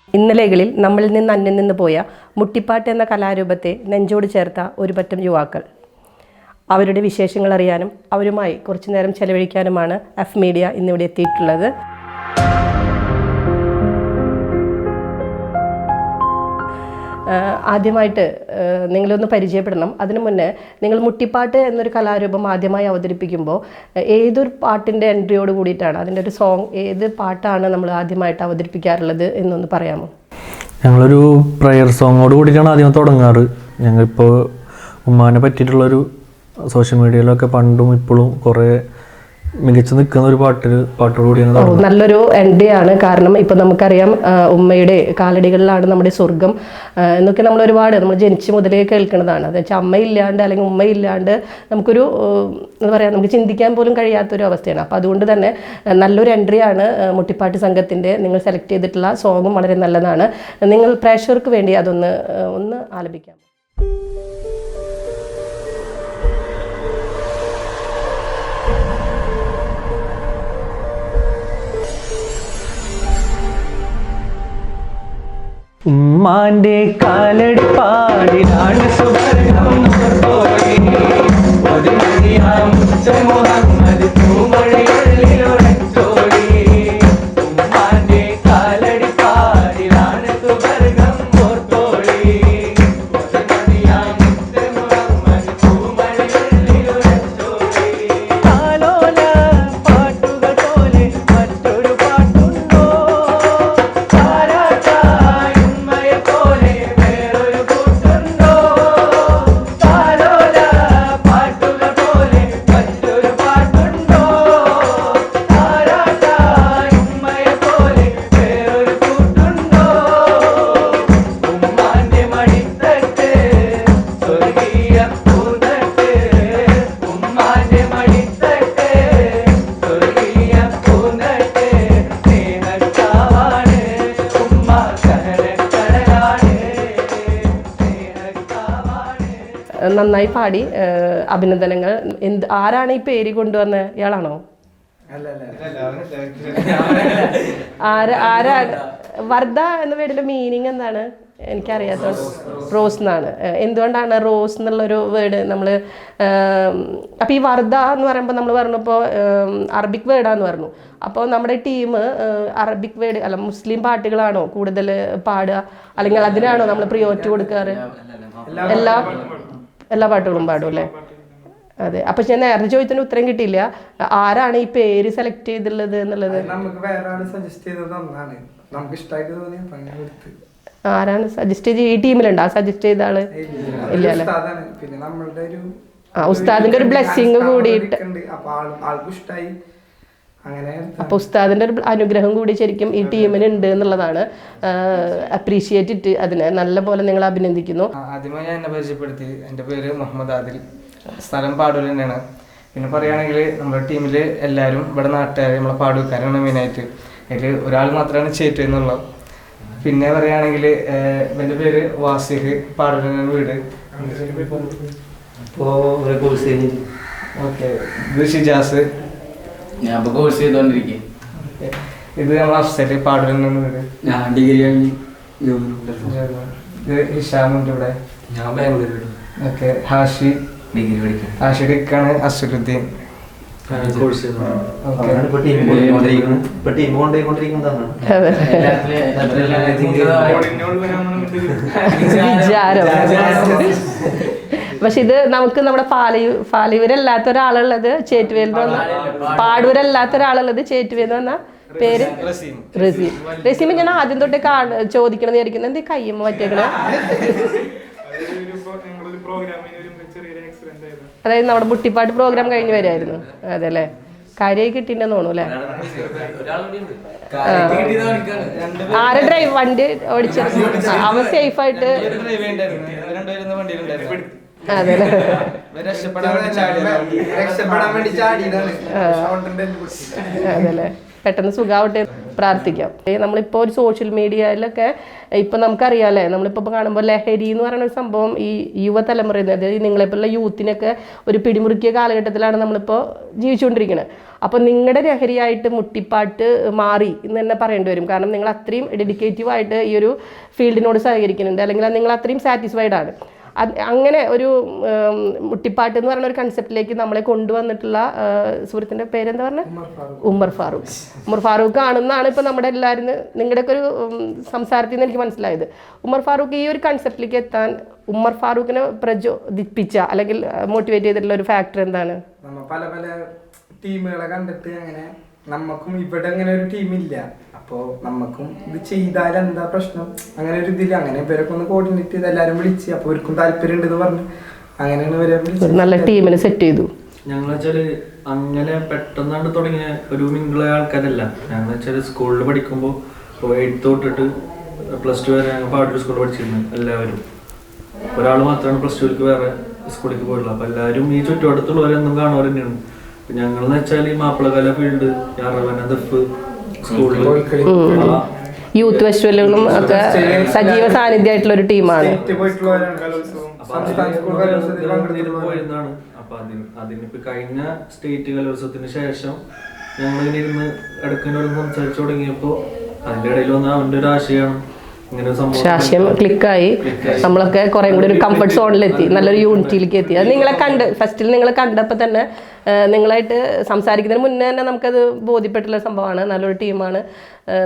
ഇന്നലെകളിൽ നമ്മളിൽ നിന്ന് അന്യം നിന്ന് പോയ മുട്ടിപ്പാട്ട് എന്ന കലാരൂപത്തെ നെഞ്ചോട് ചേർത്ത ഒരു പറ്റം യുവാക്കൾ. അവരുടെ വിശേഷങ്ങൾ അറിയാനും അവരുമായി കുറച്ചു നേരം ചെലവഴിക്കാനുമാണ് എഫ് മീഡിയ ഇന്നിവിടെ എത്തിയിട്ടുള്ളത്. ആദ്യമായിട്ട് നിങ്ങളൊന്ന് പരിചയപ്പെടണം. അതിനു മുന്നേ നിങ്ങൾ മുട്ടിപ്പാട്ട് എന്നൊരു കലാരൂപം ആദ്യമായി അവതരിപ്പിക്കുമ്പോൾ ഏതൊരു പാട്ടിൻ്റെ എൻട്രിയോട് കൂടിയിട്ടാണ്, അതിൻ്റെ ഒരു സോങ് ഏത് പാട്ടാണ് നമ്മൾ ആദ്യമായിട്ട് അവതരിപ്പിക്കാറുള്ളത് എന്നൊന്ന് പറയാമോ? ഞങ്ങളൊരു പ്രയർ സോങ്ങോട് കൂടിയിട്ടാണ് ആദ്യം തുടങ്ങാറ്. ഞങ്ങളിപ്പോൾ ഉമ്മാനെ പറ്റിയിട്ടുള്ളൊരു സോഷ്യൽ മീഡിയയിലൊക്കെ പണ്ടും ഇപ്പോഴും കുറേ മികച്ചു നിൽക്കുന്ന ഒരു പാട്ടോടുകൂടിയാണ്. നല്ലൊരു എൻട്രി ആണ്. കാരണം ഇപ്പം നമുക്കറിയാം ഉമ്മയുടെ കാലടികളിലാണ് നമ്മുടെ സ്വർഗം എന്നൊക്കെ നമ്മൾ ജനിച്ച് മുതലേ കേൾക്കുന്നതാണ്. അത് വെച്ചാൽ അമ്മയില്ലാണ്ട് അല്ലെങ്കിൽ ഉമ്മയില്ലാണ്ട് നമുക്കൊരു എന്താ പറയുക, നമുക്ക് ചിന്തിക്കാൻ പോലും കഴിയാത്തൊരു അവസ്ഥയാണ്. അപ്പോൾ അതുകൊണ്ട് തന്നെ നല്ലൊരു എൻട്രിയാണ് മുട്ടിപ്പാട്ട് സംഘത്തിൻ്റെ. നിങ്ങൾ സെലക്ട് ചെയ്തിട്ടുള്ള സോങ്ങും വളരെ നല്ലതാണ്. നിങ്ങൾ പ്രേക്ഷകർക്ക് വേണ്ടി ഒന്ന് ആലപിക്കാം. ഉമ്മാന്റെ കാലടി പാടിലാണ് സുവർഗം തോഴി മുഹമ്മദ് പൂമഴയുള്ളിലൊരച്ചോടി. ഉമ്മാന്റെ കാലടി പാടിലാണ് സുവർഗം തോഴി മുഹമ്മദ് പൂമഴയുള്ളിലൊരച്ചോടി. താലോല പാട്ടുകൾ പോലെ മറ്റൊരു പാട്ടുണ്ടോ? നന്നായി പാടി, അഭിനന്ദനങ്ങൾ. ആരാണ് ഈ പേര് കൊണ്ടുവന്ന? ഇയാളാണോ? ആരാണ്? വർദ്ധ എന്ന വേർഡിന്റെ മീനിങ് എന്താണ്? എനിക്കറിയാത്ത. റോസ് എന്നാണ്. എന്തുകൊണ്ടാണ് റോസ് എന്നുള്ളൊരു വേർഡ് നമ്മൾ അപ്പോൾ ഈ വർദ്ധ എന്ന് പറയുമ്പോൾ നമ്മൾ പറഞ്ഞപ്പോൾ അറബിക് വേർഡാന്ന് പറഞ്ഞു. അപ്പോൾ നമ്മുടെ ടീം അറബിക് വേർഡ് അല്ല മുസ്ലിം പാട്ടുകളാണോ കൂടുതൽ പാടുക, അല്ലെങ്കിൽ അതിനാണോ നമ്മൾ പ്രിയോറിറ്റി കൊടുക്കാറ്? എല്ലാ പാട്ടുകളും പാടും അല്ലേ? അതെ. അപ്പൊ ഞാൻ നേരത്തെ ചോദിച്ചതിന് ഉത്തരം കിട്ടിയില്ല. ആരാണ് ഈ പേര് സെലക്ട് ചെയ്തിട്ടുള്ളത് എന്നുള്ളത്? ആരാണ് സജസ്റ്റ് ചെയ്ത്? ഈ ടീമിലുണ്ടോ സജസ്റ്റ് ചെയ്ത ആള്? ഇല്ല അല്ലേ? ഉസ്താദിന്റെ ഒരു ബ്ലെസ്സിങ് കൂടിയിട്ട്, അപ്പൊ ഉസ്താദിന്റെ ഒരു അനുഗ്രഹം കൂടി ശരിക്കും ഈ ടീമിന് ഉണ്ട് എന്നുള്ളതാണ്. അപ്രീഷിയേറ്റ് ഇട്ട് അതിനെ നല്ല പോലെ നിങ്ങൾ അഭിനന്ദിക്കുന്നു. ആദ്യമായി ഞാൻ എന്നെ പരിചയപ്പെടുത്തി. എൻ്റെ പേര് മുഹമ്മദ് ആദിൽ, സ്ഥലം പാടൂർ തന്നെയാണ്. പിന്നെ പറയുകയാണെങ്കിൽ നമ്മുടെ ടീമിൽ എല്ലാവരും ഇവിടെ നാട്ടുകാർ, നമ്മളെ പാടൂക്കാരാണ് മെയിനായിട്ട്. അതിൽ ഒരാൾ മാത്രമാണ് ചേറ്റു എന്നുള്ളത്. പിന്നെ പറയുകയാണെങ്കിൽ എൻ്റെ പേര് വാസിഖ്, പാടൂർ തന്നെയാണ് വീട്. ഓക്കെ. ഇത് ഷിജാസ്, ഇത് നമ്മൾ അഫ്സല്, പാടൂർ തന്നെയാണ് വീട്. ഇത് ഹിഷാമുണ്ട് ഇവിടെ. ഓക്കെ. ഹാഷിക്കാണ് അസുലുദ്ദീൻ. പക്ഷെ ഇത് നമുക്ക് നമ്മുടെ ഫാലിയൂരല്ലാത്ത ഒരാളുള്ളത് ചേറ്റുവേന്ന് വന്ന, പാടൂരല്ലാത്ത ഒരാളുള്ളത് ചേറ്റുവേന്ന് വന്ന പേര് റസീം. റസീം ഞാൻ ആദ്യം തൊട്ടേ ചോദിക്കണമെന്ന് വിചാരിക്കുന്നത്, എന്ത് കയ്യമ്മ പറ്റിയേക്കണേ? അതായത് നമ്മുടെ മുട്ടിപ്പാട്ട് പ്രോഗ്രാം കഴിഞ്ഞ് വരുമായിരുന്നു. അതെ അല്ലേ? കാര്യമായി കിട്ടിണ്ടെന്ന് തോന്നുന്നു അല്ലേ? ആരെ ഡ്രൈവ് വണ്ടി ഓടിച്ചത്? അവ സേഫായിട്ട്. അതെ അല്ലേ? പെട്ടെന്ന് സുഖാവട്ടെ പ്രാർത്ഥിക്കാം. നമ്മളിപ്പോൾ ഒരു സോഷ്യൽ മീഡിയയിലൊക്കെ ഇപ്പം നമുക്കറിയാമല്ലേ, നമ്മളിപ്പോൾ കാണുമ്പോൾ ലഹരി എന്ന് പറയുന്ന ഒരു സംഭവം ഈ യുവതലമുറ, അതായത് നിങ്ങളെപ്പോലുള്ള യൂത്തിനൊക്കെ ഒരു പിടിമുറുക്കിയ കാലഘട്ടത്തിലാണ് നമ്മളിപ്പോൾ ജീവിച്ചുകൊണ്ടിരിക്കുന്നത്. അപ്പോൾ നിങ്ങളുടെ ലഹരിയായിട്ട് മുട്ടിപ്പാട്ട് മാറി എന്ന് തന്നെ പറയേണ്ടി വരും. കാരണം നിങ്ങൾ അത്രയും ഡെഡിക്കേറ്റീവായിട്ട് ഈ ഒരു ഫീൽഡിനോട് സഹകരിക്കുന്നുണ്ട്, അല്ലെങ്കിൽ നിങ്ങൾ അത്രയും സാറ്റിസ്ഫൈഡ് ആണ്. അങ്ങനെ ഒരു മുട്ടിപ്പാട്ട് എന്ന് പറയുന്ന ഒരു കൺസെപ്റ്റിലേക്ക് നമ്മളെ കൊണ്ടുവന്നിട്ടുള്ള സുഹൃത്തിൻ്റെ പേരെന്താ പറഞ്ഞത്? ഉമർ ഫാറൂഖ്. ഉമർ ഫാറൂഖ് ആണെന്നാണ് ഇപ്പോൾ നമ്മുടെ എല്ലാവരും നിങ്ങളുടെയൊക്കെ ഒരു സംസാരത്തിൽ നിന്ന് എനിക്ക് മനസ്സിലായത്. ഉമർ ഫാറൂഖ് ഈ ഒരു കൺസെപ്റ്റിലേക്ക് എത്താൻ ഉമർ ഫാറൂഖിനെ പ്രചോദിപ്പിച്ച അല്ലെങ്കിൽ മോട്ടിവേറ്റ് ചെയ്തിട്ടുള്ള ഒരു ഫാക്ടർ എന്താണ്? പല പല ടീമുകളെ കണ്ടിട്ട് അങ്ങനെ നമുക്കും ഇവിടെ അങ്ങനെ ഒരു ടീമില്ല, അപ്പോൾ നമുക്കും ഇത് ചെയ്താൽ എന്താ പ്രശ്നം, അങ്ങനെ ഒരു ഇതില്ല. അങ്ങനെ ഇവരൊക്കെ ഒന്ന് കോർഡിനേറ്റ് ചെയ്ത് എല്ലാവരും വിളിച്ച്, അപ്പോൾ ഇവർക്കും താല്പര്യം ഉണ്ടെന്ന് പറഞ്ഞു അങ്ങനെയാണ് ഇവരെ വിളിച്ചത്. നല്ല ടീമിനെ സെറ്റ് ചെയ്തു. ഞങ്ങൾ വെച്ചാല് അങ്ങനെ പെട്ടെന്നാണ്ട് തുടങ്ങിയ ഒരു മിങ്കിളായ ആൾക്കാരല്ല. ഞങ്ങൾ വെച്ചാൽ സ്കൂളിൽ പഠിക്കുമ്പോൾ 8th തൊട്ടിട്ട് +2 വരെ ഞങ്ങൾ പാടൂർ സ്കൂളിൽ പഠിച്ചിരുന്നു. എല്ലാവരും ഒരാൾ മാത്രമാണ് +2ലേക്ക് വേറെ സ്കൂളിലേക്ക് പോയിട്ടുള്ളത്. അപ്പോൾ എല്ലാവരും ഈ ചുറ്റുവട്ടത്തുള്ളവരെന്നും കാണുന്നവർ തന്നെയാണ്. ഞങ്ങളെന്ന് വെച്ചാൽ ഈ മാപ്പിളകല ഫീൽഡ്, ദഫ്, സ്കൂളിൽ യൂത്ത് ഫെസ്റ്റിവലുകളും ഒക്കെ സജീവ സാന്നിധ്യമായിട്ടുള്ള ഒരു ടീമാണ്. പോയിരുന്നാണ്. അപ്പൊ അതിനിപ്പോ കഴിഞ്ഞ സ്റ്റേറ്റ് കലോത്സവത്തിന് ശേഷം ഞങ്ങളിങ്ങനെ ഇരുന്ന് ഇടയ്ക്കിനോട് സംസാരിച്ചു തുടങ്ങിയപ്പോ അതിന്റെ ഇടയിൽ വന്ന അവന്റെ ഒരു ആശയമാണ് ആശയം ക്ലിക്കായി. നമ്മളൊക്കെ കുറെ കൂടി ഒരു കംഫർട്ട് സോണിലെത്തി, നല്ലൊരു യൂണിറ്റിയിലേക്ക് എത്തി. അത് നിങ്ങളെ ഫസ്റ്റിൽ നിങ്ങളെ കണ്ടപ്പോൾ തന്നെ നിങ്ങളായിട്ട് സംസാരിക്കുന്നതിന് മുന്നേ തന്നെ നമുക്കത് ബോധ്യപ്പെട്ടുള്ള സംഭവമാണ്. നല്ലൊരു ടീമാണ്,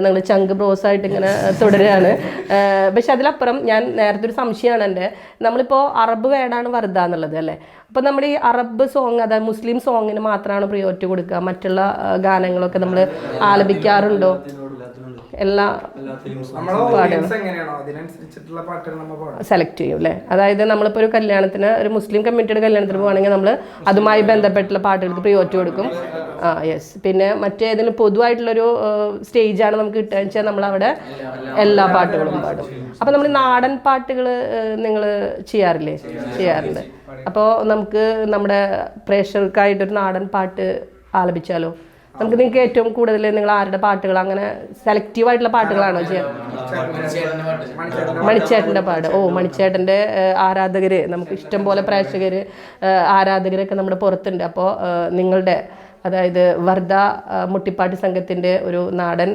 നിങ്ങൾ ചങ്ക് ബ്രോസായിട്ട് ഇങ്ങനെ തുടരുകയാണ്. പക്ഷെ അതിലപ്പുറം ഞാൻ നേരത്തെ ഒരു സംശയമാണ് എൻ്റെ, നമ്മളിപ്പോൾ അറബ് വേർഡാണ് വർദ്ധ എന്നുള്ളത് അല്ലേ? അപ്പോൾ നമ്മൾ ഈ അറബ് സോങ്, അതായത് മുസ്ലിം സോങ്ങിന് മാത്രമാണ് പ്രിയോറിറ്റി കൊടുക്കുക, മറ്റുള്ള ഗാനങ്ങളൊക്കെ നമ്മൾ ആലപിക്കാറുണ്ടോ? എല്ലാ സെലക്ട് ചെയ്യും അല്ലേ? അതായത് നമ്മളിപ്പോൾ ഒരു കല്യാണത്തിന്, ഒരു മുസ്ലിം കമ്മ്യൂണിറ്റിയുടെ കല്യാണത്തിന് പോകുകയാണെങ്കിൽ നമ്മൾ അതുമായി ബന്ധപ്പെട്ടുള്ള പാട്ടുകൾക്ക് പ്രിയോറിറ്റി കൊടുക്കും. യെസ്. പിന്നെ മറ്റേതെങ്കിലും പൊതുവായിട്ടുള്ളൊരു സ്റ്റേജാണ് നമുക്ക് കിട്ടുക വെച്ചാൽ നമ്മളവിടെ എല്ലാ പാട്ടുകളും പാടും. അപ്പോൾ നമ്മൾ നാടൻ പാട്ടുകൾ നിങ്ങൾ ചെയ്യാറില്ലേ? ചെയ്യാറുണ്ട്. അപ്പോൾ നമുക്ക് നമ്മുടെ പ്രേക്ഷകർക്കായിട്ടൊരു നാടൻ പാട്ട് ആലപിച്ചാലോ? നിങ്ങൾക്ക് ഏറ്റവും കൂടുതൽ നിങ്ങൾ ആരുടെ പാട്ടുകൾ അങ്ങനെ സെലക്റ്റീവായിട്ടുള്ള പാട്ടുകളാണോ ചെയ്യുക? മണിച്ചേട്ടൻ്റെ പാട്ട്. മണിച്ചേട്ടൻ്റെ ആരാധകര്, നമുക്ക് ഇഷ്ടം പോലെ പ്രേക്ഷകര് ആരാധകരൊക്കെ നമ്മുടെ പുറത്തുണ്ട്. അപ്പോൾ നിങ്ങളുടെ, അതായത് വർദ്ധ മുട്ടിപ്പാട്ട് സംഘത്തിൻ്റെ ഒരു നാടൻ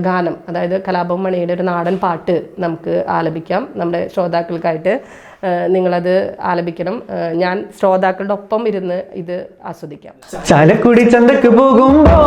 ഗാനം, അതായത് കലാഭവൻ മണിയുടെ ഒരു നാടൻ പാട്ട് നമുക്ക് ആലപിക്കാം നമ്മുടെ ശ്രോതാക്കൾക്കായിട്ട്. നിങ്ങളത് ആലപിക്കണം. ഞാൻ ശ്രോതാക്കളുടെ ഒപ്പം ഇരുന്ന് ഇത് ആസ്വദിക്കാം. ചാലക്കുടി ചന്തക്ക് പോകുമ്പോ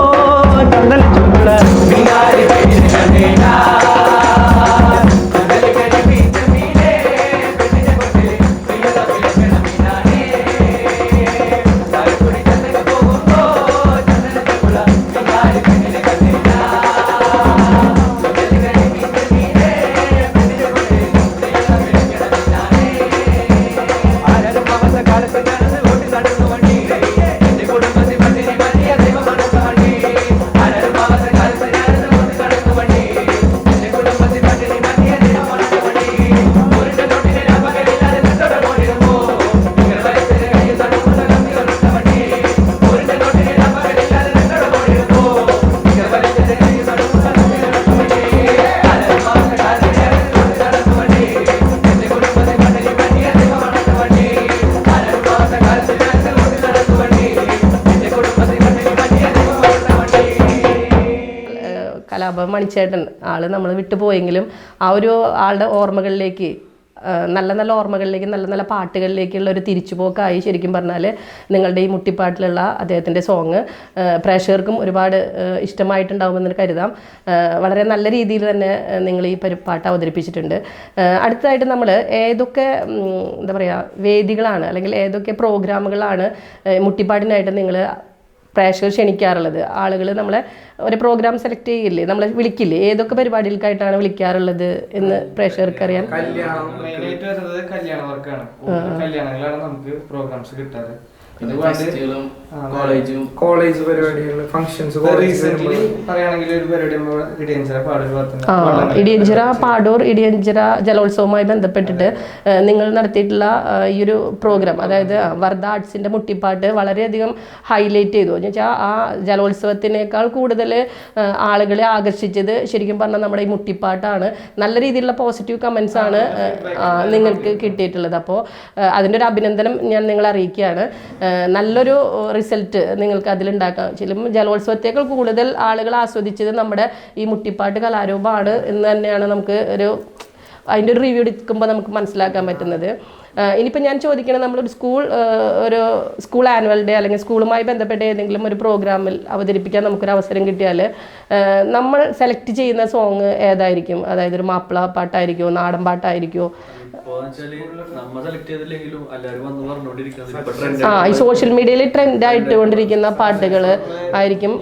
കലാഭവൻ മണിച്ചേട്ടൻ ആൾ നമ്മൾ വിട്ടുപോയെങ്കിലും ആ ഒരു ആളുടെ ഓർമ്മകളിലേക്ക്, നല്ല നല്ല ഓർമ്മകളിലേക്ക്, നല്ല നല്ല പാട്ടുകളിലേക്കുള്ള ഒരു തിരിച്ചുപോക്കായി ശരിക്കും പറഞ്ഞാൽ നിങ്ങളുടെ ഈ മുട്ടിപ്പാട്ടിലുള്ള അദ്ദേഹത്തിൻ്റെ സോങ് പ്രേക്ഷകർക്കും ഒരുപാട് ഇഷ്ടമായിട്ടുണ്ടാകുമെന്ന് കരുതാം. വളരെ നല്ല രീതിയിൽ തന്നെ നിങ്ങൾ ഈ പാട്ട് അവതരിപ്പിച്ചിട്ടുണ്ട്. അടുത്തതായിട്ട് നമ്മൾ ഏതൊക്കെ എന്താ പറയുക വേദികളാണ് അല്ലെങ്കിൽ ഏതൊക്കെ പ്രോഗ്രാമുകളാണ് മുട്ടിപ്പാട്ടിനായിട്ട് നിങ്ങൾ പ്രേക്ഷകർ ക്ഷണിക്കാറുള്ളത്? ആളുകൾ നമ്മളെ ഒരു പ്രോഗ്രാം സെലക്ട് ചെയ്യില്ലേ, നമ്മളെ വിളിക്കില്ലേ? ഏതൊക്കെ പരിപാടികൾക്കായിട്ടാണ് വിളിക്കാറുള്ളത് എന്ന് പ്രേക്ഷകർക്ക് അറിയാൻ? മെയിനായിട്ട് വരുന്നത് കല്യാണ വർക്കാണ്. കല്യാണങ്ങളാണ് നമുക്ക് പ്രോഗ്രാംസ് കിട്ടാറ്. കോളേജ് പരിപാടികൾ, ഫംഗ്ഷൻസ്. പറയുകയാണെങ്കിൽ ഒരു പരിപാടി ഇടിയഞ്ചിറ പാടൂർ ഇടിയഞ്ചിറ ജലോത്സവവുമായി ബന്ധപ്പെട്ടിട്ട് നിങ്ങൾ നടത്തിയിട്ടുള്ള ഈ ഒരു പ്രോഗ്രാം, അതായത് വർദ്ധ ആർട്സിൻ്റെ മുട്ടിപ്പാട്ട് വളരെയധികം ഹൈലൈറ്റ് ചെയ്തു. എന്ന് വെച്ചാൽ ആ ജലോത്സവത്തിനേക്കാൾ കൂടുതൽ ആളുകളെ ആകർഷിച്ചത് ശരിക്കും പറഞ്ഞാൽ നമ്മുടെ ഈ മുട്ടിപ്പാട്ടാണ്. നല്ല രീതിയിലുള്ള പോസിറ്റീവ് കമൻസ് ആണ് നിങ്ങൾക്ക് കിട്ടിയിട്ടുള്ളത്. അപ്പോൾ അതിൻ്റെ ഒരു അഭിനന്ദനം ഞാൻ നിങ്ങളെ അറിയിക്കുകയാണ്. നല്ലൊരു റിസൾട്ട് നിങ്ങൾക്ക് അതിലുണ്ടാക്കാം. ചില ജലോത്സവത്തേക്കാൾ കൂടുതൽ ആളുകൾ ആസ്വദിച്ചത് നമ്മുടെ ഈ മുട്ടിപ്പാട്ട് കലാരൂപമാണ് എന്ന് തന്നെയാണ് നമുക്ക് അതിൻ്റെ ഒരു റിവ്യൂ എടുക്കുമ്പോൾ നമുക്ക് മനസ്സിലാക്കാൻ പറ്റുന്നത്. ഇനിയിപ്പോൾ ഞാൻ ചോദിക്കണത്, നമ്മളൊരു സ്കൂൾ ആനുവൽ ഡേ അല്ലെങ്കിൽ സ്കൂളുമായി ബന്ധപ്പെട്ട ഏതെങ്കിലും ഒരു പ്രോഗ്രാമിൽ അവതരിപ്പിക്കാൻ നമുക്കൊരു അവസരം കിട്ടിയാൽ നമ്മൾ സെലക്ട് ചെയ്യുന്ന സോങ് ഏതായിരിക്കും? അതായത് ഒരു മാപ്പിള പാട്ടായിരിക്കുമോ, നാടൻ പാട്ടായിരിക്കുമോ? ഈ സോഷ്യൽ മീഡിയയിൽ ട്രെൻഡ് ആയിട്ടുകൊണ്ടിരിക്കുന്ന പാട്ടുകൾ ആയിരിക്കും.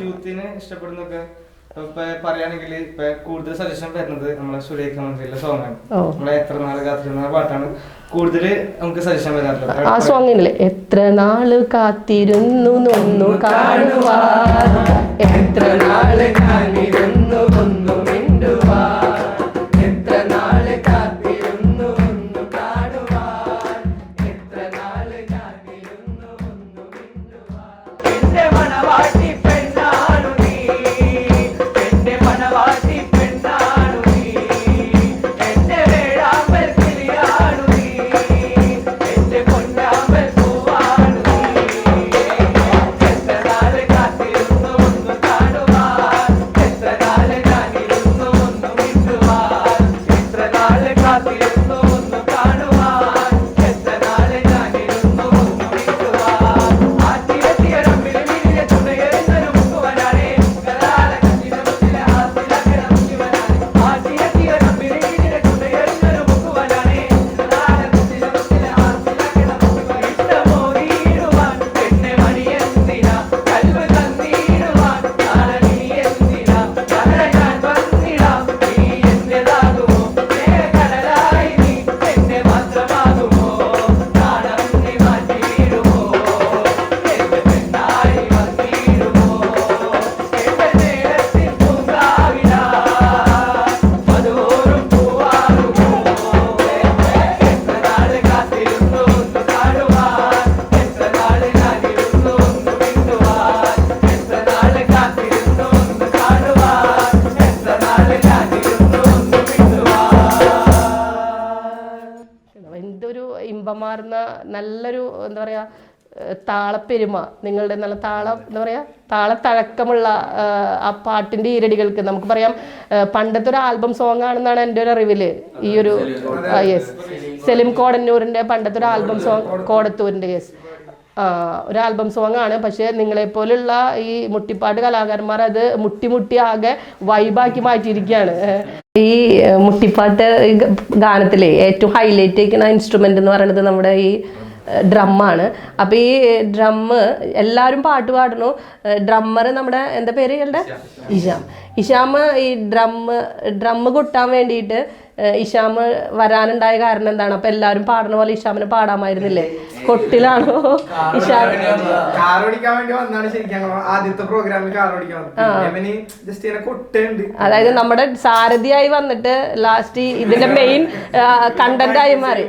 പറയുകയാണെങ്കിൽ ഇപ്പൊ കൂടുതൽ സജഷൻ വരുന്നത് നമ്മളെ സുരേഖ മന്ത്രിയിലെ സോങ്ങാണ്. നമ്മളെ എത്ര നാള് കാത്തിരുന്ന പാട്ടാണ് കൂടുതൽ നമുക്ക് സജഷൻ വരാറുള്ളത്. ആ സോങ്ങിനില്ലേ, എത്ര നാള് കാത്തിരുന്നു ഒന്നു കാണുവാൻ, എത്ര നാള് കാത്തിരുന്നു ഒന്നു മിണ്ടുവാൻ, എത്ര നാള് കാത്തിരുന്നു ഒന്നു കാണുവാൻ, എത്ര നാള് കാത്തിരുന്നു ഒന്നു മിണ്ടുവാൻ. എന്റെ മണവാട്ടി പെണ്ണാണു നീ, എന്റെ മണവാട്ടി പെണ്ണാണു നീ, എന്റെ വേഴാമ്പൽ കിളിയാണു നീ, എന്റെ പൊന്നാമ്പൽ പൂവാണു നീ. എത്ര നാള് കാത്തിരുന്നു ഒന്നു കാണുവാൻ, എത്ര നാള് കാത്തിരുന്നു ഒന്നു മിണ്ടുവാൻ, എത്ര നാള് കാത്തിരുന്നു ഒന്നു കാണുവാൻ, എത്ര നാള് കാത്തിരുന്നു ഒന്നു മിണ്ടുവാൻ. ആറ്റിലെത്തിയ റബ്ബിലെ മിഴിയെ തുണയെറിഞ്ഞൊരു മുക്കുവനാണേ, കലാല കണ്ണിലെ മുത്തിലെ ഹാസിലക്കണ മുക്കുവനാണ്. ആറ്റിലെത്തിയ റബ്ബിലെ മിഴിയെ തുണയെറിഞ്ഞൊരു മുക്കുവനാണേ, കലാല കണ്ണിലെ മുത്തിലെ ഹാസിലക്കണ മുക്കുവനാണ്. ഇഷ്ടമോടിയിടുവാൻ പെണ്ണെ മണിയെന്തിനാ, കൽവ് തന്നിടുവാൻ നാളെ നീ എന്തിനാ, കടല ഞാൻ വന്നിടാം നീ എന്റേതാകുമോ, കടലായി നീ എന്നെ മാത്രമാകുമോ, നാണം നീ മാറ്റിയിടുമോ, എന്റെ പെണ്ണായി വന്നിടുമോ, എന്റെ നേരത്തിൽ പൂങ്കാവിടാ മധുവോറും പൂവാകുമോ. എത്ര നാള് കാത്തിരുന്നു ഒന്നു കാണുവാൻ, എത്ര നാള് കാത്തിരുന്നു ഒന്നു മിണ്ടുവാൻ, എത്ര നാള് കാത്തിരുന്നു ഒന്നു കാണുവാൻ, എത്ര നാള് കാത്തിരുന്നു ഒന്നു മിണ്ടുവാൻ. എന്തൊരു ഇമ്പമാർന്ന നല്ലൊരു എന്താ പറയാ താളപ്പെരുമ, നിങ്ങളുടെ നല്ല എന്താ പറയാ താളത്തഴക്കമുള്ള ആ പാട്ടിന്റെ ഈരടികൾക്ക് നമുക്ക് പറയാം പണ്ടത്തെ ഒരു ആൽബം സോങ് ആണെന്നാണ് എൻ്റെ ഒരു അറിവില്. ഈ ഒരു യെസ്, സെലിം കോടന്നൂരിന്റെ പണ്ടത്തെ ഒരു ആൽബം സോങ്, കോടത്തൂരിന്റെ യെസ്, ഒരു ആൽബം സോങ് ആണ്. പക്ഷെ നിങ്ങളെപ്പോലുള്ള ഈ മുട്ടിപ്പാട്ട് കലാകാരന്മാർ അത് മുട്ടി ആകെ വൈബാക്കി മാറ്റിയിരിക്കുകയാണ്. ഈ മുട്ടിപ്പാട്ട് ഗാനത്തിലെ ഏറ്റവും ഹൈലൈറ്റ് ആയിരിക്കുന്ന ഇൻസ്ട്രുമെന്റ് എന്ന് പറയുന്നത് നമ്മുടെ ഈ ഡ്രമ്മാണ്. അപ്പോൾ ഈ ഡ്രമ്മ് എല്ലാവരും പാട്ട് പാടുന്നു. ഡ്രമ്മർ നമ്മുടെ എന്താ പേര് ഇയാളുടെ? ഇഷാം ഈ ഡ്രമ്മ് കൊട്ടാൻ വേണ്ടിയിട്ട് ഇഷാം വരാനുണ്ടായ കാരണം എന്താണ്? അപ്പൊ എല്ലാവരും പാടുന്ന പോലെ ഇഷാമിന് പാടാമായിരുന്നില്ലേ? കൊട്ടിലാണോ ഇഷാം? കാർ ഓടിക്കാൻ വേണ്ടി വന്നാണ് ശരിക്കും ആദ്യത്തെ പ്രോഗ്രാമിൽ കാർ ഓടിക്കാൻ വന്നത്. അതായത് നമ്മുടെ സാരഥിയായി വന്നിട്ട് ലാസ്റ്റ് ഇതിന്റെ മെയിൻ കണ്ടന്റ് ആയി മാറി.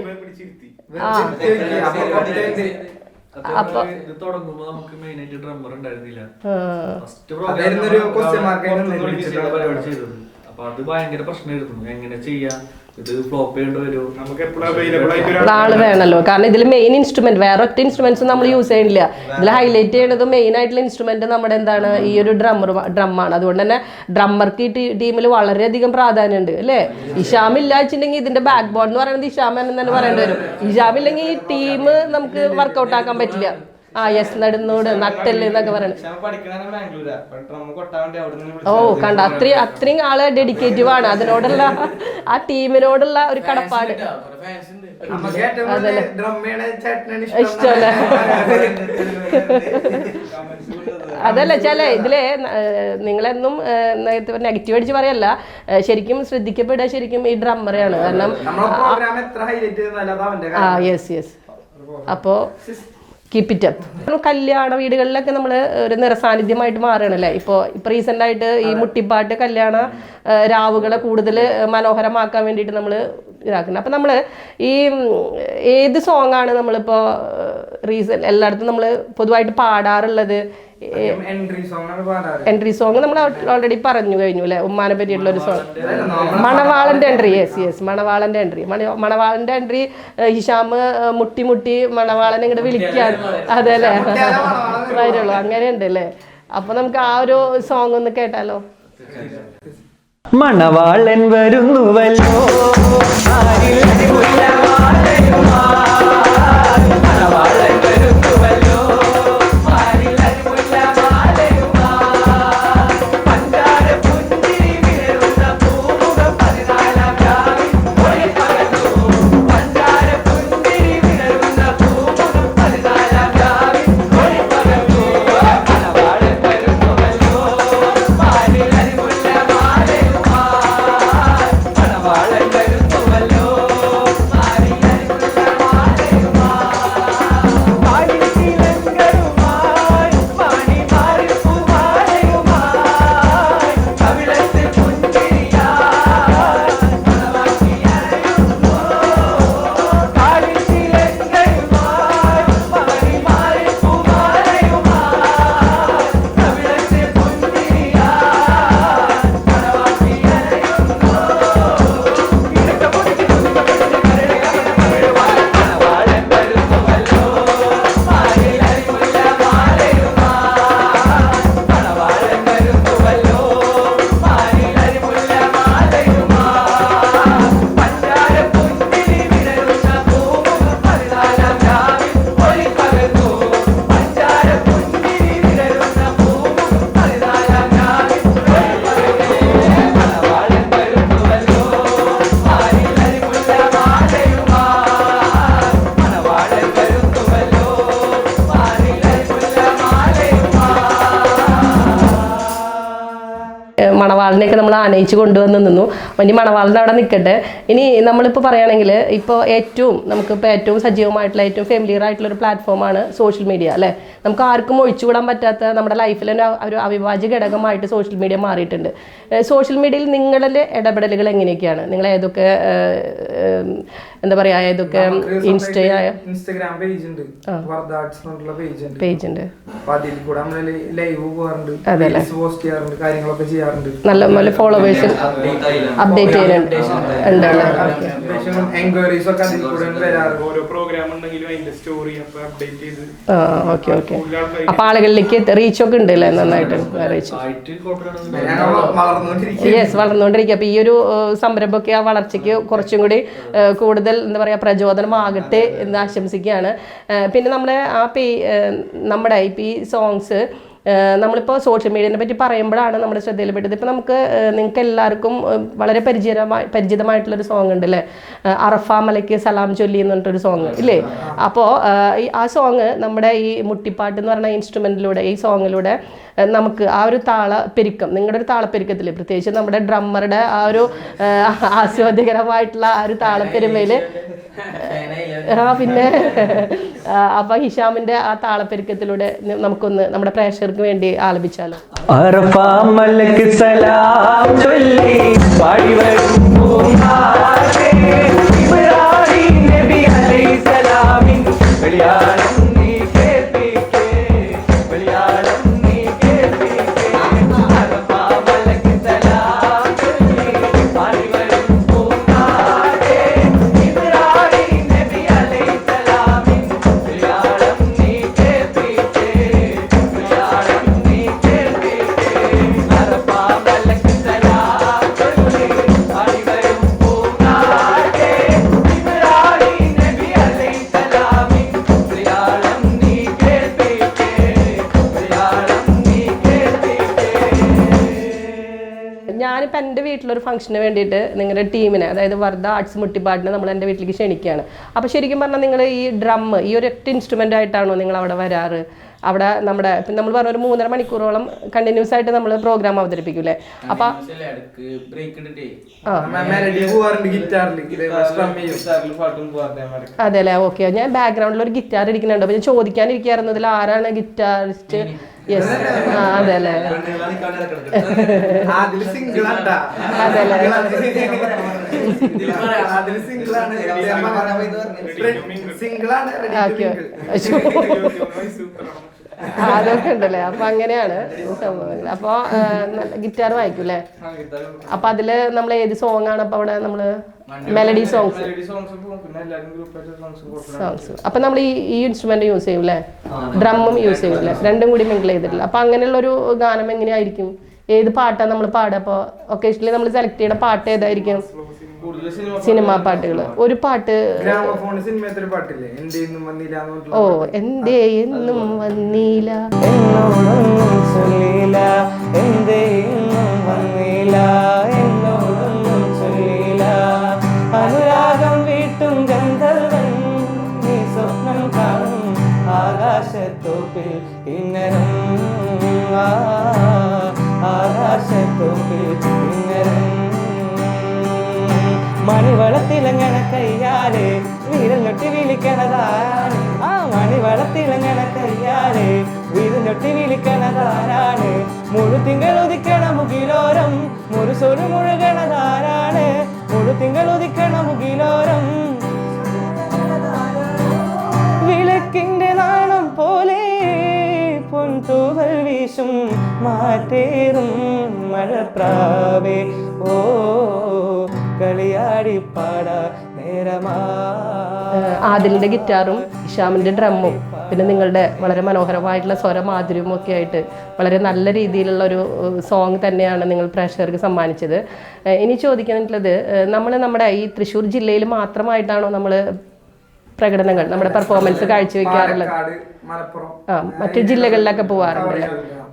അപ്പൊ ഇത് തുടങ്ങുമ്പോ നമുക്ക് മെയിൻ ആയിട്ട് ഡ്രമ്മർ ഉണ്ടായിരുന്നില്ല. ഫസ്റ്റ് പരിപാടി ചെയ്തത്. അപ്പൊ അത് ഭയങ്കര പ്രശ്നമായിരുന്നു. എങ്ങനെ ചെയ്യാ, ഇത് ഫ്ലോപ്പ് ചെയ്യേണ്ടി വരും, നമുക്ക് എപ്പോഴും ആള് വേണമല്ലോ. കാരണം ഇതിൽ മെയിൻ ഇൻസ്ട്രുമെന്റ് വേറെ ഒറ്റ ഇൻസ്ട്രുമെന്റ്സ് നമ്മൾ യൂസ് ചെയ്യണില്ല. ഇതിൽ ഹൈലൈറ്റ് ചെയ്യണത് മെയിൻ ആയിട്ടുള്ള ഇൻസ്ട്രുമെന്റ് നമ്മുടെ എന്താണ്, ഈ ഒരു ഡ്രമ്മാണ്. അതുകൊണ്ട് തന്നെ ഡ്രമ്മർക്ക് ഈ ടീമിൽ വളരെയധികം പ്രാധാന്യമുണ്ട് അല്ലേ? ഇഷാം ഇല്ല വെച്ചിട്ടുണ്ടെങ്കിൽ ഇതിന്റെ ബാക്ക് ബോൺ എന്ന് പറയുന്നത് ഇഷാം എന്ന് തന്നെ പറയേണ്ടി വരും. ഇഷാം ഇല്ലെങ്കിൽ ഈ ടീം നമുക്ക് വർക്കൗട്ട് ആക്കാൻ പറ്റില്ല. യെസ്, നടുന്നോട് നട്ടല് എന്നൊക്കെ പറയണത്. ഓ കണ്ട, അത്രയും ആള് ഡെഡിക്കേറ്റീവ് ആണ് അതിനോടുള്ള, ആ ടീമിനോടുള്ള ഒരു കടപ്പാട്. ഇഷ്ടമല്ല അതല്ല ചില ഇതിലെ നിങ്ങളെന്നും നെഗറ്റീവ് അടിച്ച് പറയല്ല, ശരിക്കും ശ്രദ്ധിക്കപ്പെടുക ശരിക്കും ഈ ഡ്രമ്മറെയാണ്. കാരണം യെസ് അപ്പോ കീപ് ഇറ്റ് അപ്പ്. കല്യാണ വീടുകളിലൊക്കെ നമ്മൾ ഒരു നിറസാന്നിധ്യമായിട്ട് മാറുകയാണല്ലേ. ഇപ്പോൾ റീസെൻ്റ് ആയിട്ട് ഈ മുട്ടിപ്പാട്ട് കല്യാണ രാവുകളെ കൂടുതൽ മനോഹരമാക്കാൻ വേണ്ടിയിട്ട് നമ്മൾ ഇതാക്കുന്നത്. അപ്പം നമ്മൾ ഈ ഏത് സോങ്ങാണ് നമ്മളിപ്പോൾ എല്ലായിടത്തും നമ്മൾ പൊതുവായിട്ട് പാടാറുള്ളത്? എൻട്രി സോങ് ആണ് പാടാറ്. എൻട്രി സോങ് നമ്മൾ ഓൾറെഡി പറഞ്ഞു കഴിഞ്ഞു അല്ലേ, ഉമ്മാനെ പറ്റിയിട്ടുള്ള ഒരു സോങ്. മണവാളന്റെ എൻട്രി, യെസ് മണവാളന്റെ എൻട്രി. മണവാളന്റെ എൻട്രി ഹിഷാം മുട്ടി മുട്ടി മണവാളനെ ഇങ്ങോട്ട് വിളിക്കാണ്. അതെ അല്ലേ, വരുള്ളൂ, അങ്ങനെയുണ്ട് അല്ലേ. അപ്പൊ നമുക്ക് ആ ഒരു സോങ് ഒന്ന് കേട്ടാലോ. മണവാളൻ വരുന്നുവല്ലോ മണവാളിനെയൊക്കെ നമ്മൾ ആനയിച്ച് കൊണ്ടുവന്ന് നിന്നു. ഇനി മണവാളിൻ്റെ അവിടെ നിൽക്കട്ടെ. ഇനി നമ്മളിപ്പോൾ പറയുകയാണെങ്കിൽ ഇപ്പോൾ ഏറ്റവും സജീവമായിട്ടുള്ള ഏറ്റവും ഫെമിലിയർ ആയിട്ടുള്ള ഒരു പ്ലാറ്റ്ഫോമാണ് സോഷ്യൽ മീഡിയ അല്ലേ. നമുക്ക് ആർക്കും ഒഴിച്ചുകൂടാൻ പറ്റാത്ത നമ്മുടെ ലൈഫിൽ ഒരു അവിഭാജ്യ ഘടകമായിട്ട് സോഷ്യൽ മീഡിയ മാറിയിട്ടുണ്ട്. സോഷ്യൽ മീഡിയയിൽ നിങ്ങളുടെ ഇടപെടലുകൾ എങ്ങനെയൊക്കെയാണ്? നിങ്ങൾ ഏതൊക്കെ എന്താ പറയാ, ഏതൊക്കെ ഇൻസ്റ്റാഗ്രാം പേജ് ഉണ്ട്, പേജ് ഉണ്ട്, അതിൽ കൂടെ നമ്മള് ലൈവ് പോകാറുണ്ട്, പോസ്റ്റ് ചെയ്യാറുണ്ട്, കാര്യങ്ങളൊക്കെ ചെയ്യാറുണ്ട്. നല്ല ഫോളോവേഴ്സ് അപ്ഡേറ്റ് ചെയ്യുന്നുണ്ട്. എൻക്വയറീസ് ഒക്കെ അതിൽ കൂടെ വരാറ്. ഓരോ പ്രോഗ്രാം ഉണ്ടെങ്കിലും അതിന്റെ സ്റ്റോറി അപ്ഡേറ്റ് ചെയ്ത്. ഓക്കെ. അപ്പൊ ആളുകളിലേക്ക് റീച്ച് ഒക്കെ ഉണ്ട് അല്ലേ, നന്നായിട്ട് റീച്ച്. യെസ്, വളർന്നുകൊണ്ടിരിക്കുക. അപ്പൊ ഈ ഒരു സംരംഭമൊക്കെ ആ വളർച്ചയ്ക്ക് കുറച്ചും കൂടി കൂടുതൽ എന്താ പറയാ പ്രചോദനമാകട്ടെ എന്ന് ആശംസിക്കുകയാണ്. പിന്നെ നമ്മുടെ ഇപ്പം ഈ സോങ്സ് നമ്മളിപ്പോൾ സോഷ്യൽ മീഡിയനെ പറ്റി പറയുമ്പോഴാണ് നമ്മുടെ ശ്രദ്ധയിൽപ്പെട്ടത്. ഇപ്പോൾ നിങ്ങൾക്ക് എല്ലാവർക്കും വളരെ പരിചിതമായിട്ടുള്ളൊരു സോങ് ഉണ്ട് അല്ലേ, അറഫ മലയ്ക്ക് സലാം ചൊല്ലി എന്ന് പറഞ്ഞിട്ടൊരു സോങ് ഇല്ലേ. അപ്പോൾ ആ സോങ് നമ്മുടെ ഈ മുട്ടിപ്പാട്ട് എന്ന് പറയുന്ന ഇൻസ്ട്രുമെൻറ്റിലൂടെ, ഈ സോങ്ങിലൂടെ നമുക്ക് ആ ഒരു താളപ്പെരുക്കം, നിങ്ങളുടെ ഒരു താളപ്പെരുക്കത്തിൽ പ്രത്യേകിച്ച് നമ്മുടെ ഡ്രമ്മറുടെ ആ ഒരു ആസ്വാദ്യകരമായിട്ടുള്ള ആ ഒരു താളപ്പെരുമയിൽ പിന്നെ അപ്പൊ ഹിഷാമിന്റെ ആ താളപ്പെരുക്കത്തിലൂടെ നമുക്കൊന്ന് നമ്മുടെ പ്രേക്ഷകർക്ക് വേണ്ടി ആലപിച്ചാലോ. അറഫ മലക്ക് സലാം ചൊല്ലി പാടി വരുന്നു ഇബ്രാഹിം നബി അലൈഹിസ്സലാമിൻ വെളിയാളം നീ കേൾപ്പിക്കേ, വെളിയാളം നീ കേൾപ്പിക്കേ. അറഫ മലക്ക് സലാം ചൊല്ലി പാടി വരുന്നു ഇബ്രാഹിം നബി അലൈഹിസ്സലാമിൻ വെളിയാളം നീ കേൾപ്പിക്കേ, വെളിയാളം നീ കേൾപ്പിക്കേ. അറഫ മലക്ക് സലാം ചൊല്ലി പാടി വരുന്നു ഇബ്രാഹിം നബി അലൈഹിസ്സലാമിൻ വെളിയാളം നീ കേൾപ്പിക്കേ, വെളിയാളം നീ കേൾപ്പിക്കേ. ഞാനിപ്പോൾ എൻ്റെ വീട്ടിലൊരു ഫംഗ്ഷന് വേണ്ടിയിട്ട് നിങ്ങളുടെ ടീമിനെ, അതായത് വർദ്ധ ആർട്സ് മുട്ടിപ്പാട്ടിനെ നമ്മൾ എൻ്റെ വീട്ടിലേക്ക് ക്ഷണിക്കുകയാണ്. അപ്പോൾ ശരിക്കും പറഞ്ഞാൽ നിങ്ങൾ ഈ ഡ്രം ഈ ഒരു ഒറ്റ ഇൻസ്ട്രുമെൻ്റ് ആയിട്ടാണോ നിങ്ങൾ അവിടെ വരാറ്? അവിടെ ഇപ്പം നമ്മൾ പറഞ്ഞ ഒരു 3.5 മണിക്കൂറോളം കണ്ടിന്യൂസ് ആയിട്ട് നമ്മൾ പ്രോഗ്രാം അവതരിപ്പിക്കൂലേ? അപ്പം അതെ അല്ലേ, ഓക്കെ. ഞാൻ ബാക്ക്ഗ്രൗണ്ടിൽ ഒരു ഗിറ്റാർ ഇരിക്കുന്നുണ്ട്. അപ്പോൾ ഞാൻ ചോദിക്കാനിരിക്കുകയായിരുന്നു ഇതിൽ ആരാണ് ഗിറ്റാറിസ്റ്റ്. യെസ്, അതെ അല്ലേ, അതെ അല്ലേ. അതൊക്കെ ഉണ്ടല്ലേ. അപ്പൊ അങ്ങനെയാണ് സംഭവങ്ങൾ. അപ്പൊ ഗിറ്റാർ വായിക്കും അല്ലേ? അപ്പൊ അതില് നമ്മൾ ഏത് സോങ് ആണ് അപ്പൊ അവിടെ നമ്മള് മെലഡി സോങ്സ്? അപ്പൊ നമ്മൾ ഈ ഇൻസ്ട്രുമെന്റ് യൂസ് ചെയ്യും അല്ലേ? ഡ്രമ്മും യൂസ് ചെയ്യും അല്ലേ? രണ്ടും കൂടി മിങ്കിൾ ചെയ്തിട്ടില്ല. അപ്പൊ അങ്ങനെയുള്ള ഒരു ഗാനം എങ്ങനെയായിരിക്കും? ഏത് പാട്ടാണ് നമ്മൾ പാടുക? അപ്പോൾ ഒക്കേഷനിൽ നമ്മൾ സെലക്ട് ചെയ്യുന്ന പാട്ട് ഏതായിരിക്കും? സിനിമാ പാട്ടുകൾ. ഒരു പാട്ട്. ഓ എന്തേ എന്നും വന്നീല, എന്നോടൊന്നും ചൊല്ലില്ല, എന്തേ ഇന്നും വന്നില്ല, എന്നോടൊന്നും ചൊല്ലില്ല, അനുരാഗം വീട്ടും ഗന്ധർവൻ, നീ സ്വപ്നം കാണും ആകാശത്തോപ്പിൽ കിന്നരം, ആകാശത്തോപ്പിൽ കിന്നരം, മണിവളത്തിലങ്ങനെ കയ്യാലെ വീരഞ്ഞൊട്ടി വിളിക്കണതാരാണ്, ആ മണിവളത്തിലങ്ങനെ കയ്യാലെ വീരഞ്ഞൊട്ടി വിളിക്കണതാരാണ്, മുഴുതിങ്കൾ ഉദിക്കണ മുകിലോരം മുറുസൊരു മുഴുകണതാരാണ്, മുഴുതിങ്കൾ ഉദിക്കണ മുകിലോരം വിളക്കിന്റെ നാണം പോലെ പൊൻതൂവൽ വീശും മാറ്റേറും മഴപ്രാവേ, ഓ കളിയാടി പാടാ നേരമാ. ആദിലിന്റെ ഗിറ്റാറും ഇഷാമിന്റെ ഡ്രമ്മും പിന്നെ നിങ്ങളുടെ വളരെ മനോഹരമായിട്ടുള്ള സ്വരമാധുര്യവും ഒക്കെ ആയിട്ട് വളരെ നല്ല രീതിയിലുള്ള ഒരു സോങ് തന്നെയാണ് നിങ്ങൾ പ്രേക്ഷകർക്ക് സമ്മാനിച്ചത്. ഇനി ചോദിക്കാനുള്ളത്, നമ്മുടെ ഈ തൃശ്ശൂർ ജില്ലയിൽ മാത്രമായിട്ടാണോ നമ്മൾ പ്രകടനങ്ങൾ, നമ്മുടെ പെർഫോമൻസ് കാഴ്ചവെക്കാറുള്ളത്? ആ, മറ്റു ജില്ലകളിലൊക്കെ പോവാറുണ്ട്.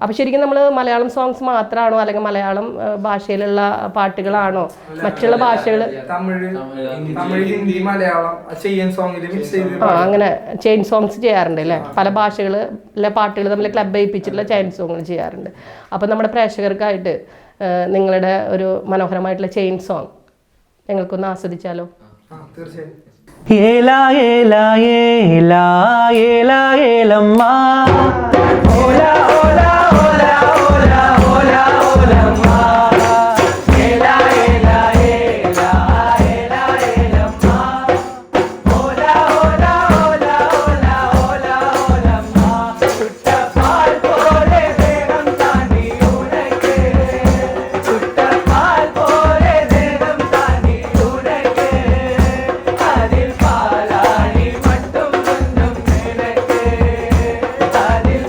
അപ്പൊ ശരിക്കും നമ്മൾ മലയാളം സോങ്സ് മാത്രമാണോ, അല്ലെങ്കിൽ മലയാളം ഭാഷയിലുള്ള പാട്ടുകളാണോ, മറ്റുള്ള ഭാഷകൾ? അങ്ങനെ ചെയിൻ സോങ്സ് ചെയ്യാറുണ്ട് അല്ലേ? പല ഭാഷകളിലെ പാട്ടുകൾ തമ്മിൽ ക്ലബ് ചെയ്യിപ്പിച്ചിട്ടുള്ള ചെയിൻ സോങ്ങുകൾ ചെയ്യാറുണ്ട്. അപ്പൊ നമ്മുടെ പ്രേക്ഷകർക്കായിട്ട് നിങ്ങളുടെ ഒരു മനോഹരമായിട്ടുള്ള ചെയിൻ സോങ് ഞങ്ങൾക്കൊന്ന് ആസ്വദിച്ചാലോ? തീർച്ചയായും. ഏലാ ഏലാ ഏലാ ഏലാ ഏലമ്മാ, ഓലാ ഓലാ ഓലാ ഓലാ ഓലാ ഓലമ്മാ, ഏലാ ഏലാ ഏലാ ഏലാ ഏലമ്മാ, ഓലാ ഓലാ ഓലാ ഓലാ ഓലാ ഓലമ്മാ, ചുട്ടപ്പാൽ പോലെ ദേഹം താണ്ടി ഉണക്ക്, ചുട്ടപ്പാൽ പോലെ ദേഹം താണ്ടി ഉണക്ക്, അതിൽ പാലാഴി മട്ടും ഒന്നും നിനക്ക്, അതിൽ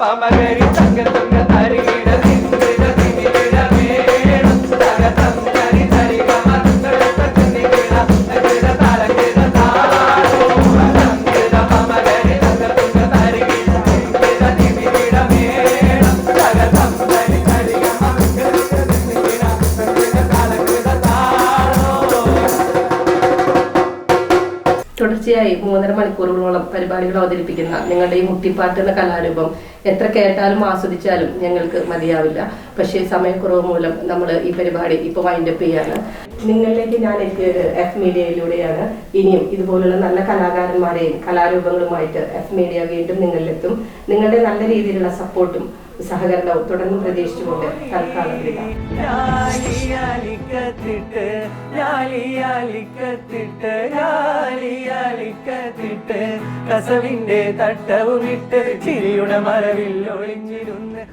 പമകരി തങ്ക തുങ്ക തരികിട തിന്തിട തിമികിട മേളം തകതം കരി തരി ഗമ തുണ്ടടുത്ത തിന്തികിട തകിട താളകിട താളോ തങ്കിട പമകരി തങ്ക തുങ്ക തരികിട തിന്തിട തിമികിട മേളം തകതം കരി തരി ഗമ തുണ്ടടുത്ത തിന്തികിട തകിട താളകിട താളോ. തുടർച്ചയായി 3.5 മണിക്കൂറുകളോളം പരിപാടികൾ അവതരിപ്പിക്കുന്ന നിങ്ങളുടെ ഈ മുട്ടിപ്പാട്ട് എന്ന കലാരൂപം എത്ര കേട്ടാലും ആസ്വദിച്ചാലും ഞങ്ങൾക്ക് മതിയാവില്ല. പക്ഷേ സമയക്കുറവ് മൂലം നമ്മൾ ഈ പരിപാടി ഇപ്പോൾ വൈൻഡപ്പ് ചെയ്യാണ്. നിങ്ങളിലേക്ക് ഞാൻ എത്തിയത് എഫ് മീഡിയയിലൂടെയാണ്. ഇനിയും ഇതുപോലുള്ള നല്ല കലാകാരന്മാരെയും കലാരൂപങ്ങളുമായിട്ട് എഫ് മീഡിയ വീണ്ടും നിങ്ങളിലെത്തും. നിങ്ങളുടെ നല്ല രീതിയിലുള്ള സപ്പോർട്ടും സഹകരണവും തുടർന്നും പ്രതീക്ഷിച്ചുകൊണ്ട് തൽക്കാലം വിടാം. കസവിന്റെ തട്ടവുമിട്ട് ചിരിയുടെ മറവിൽ ഒളിഞ്ഞിരുന്ന്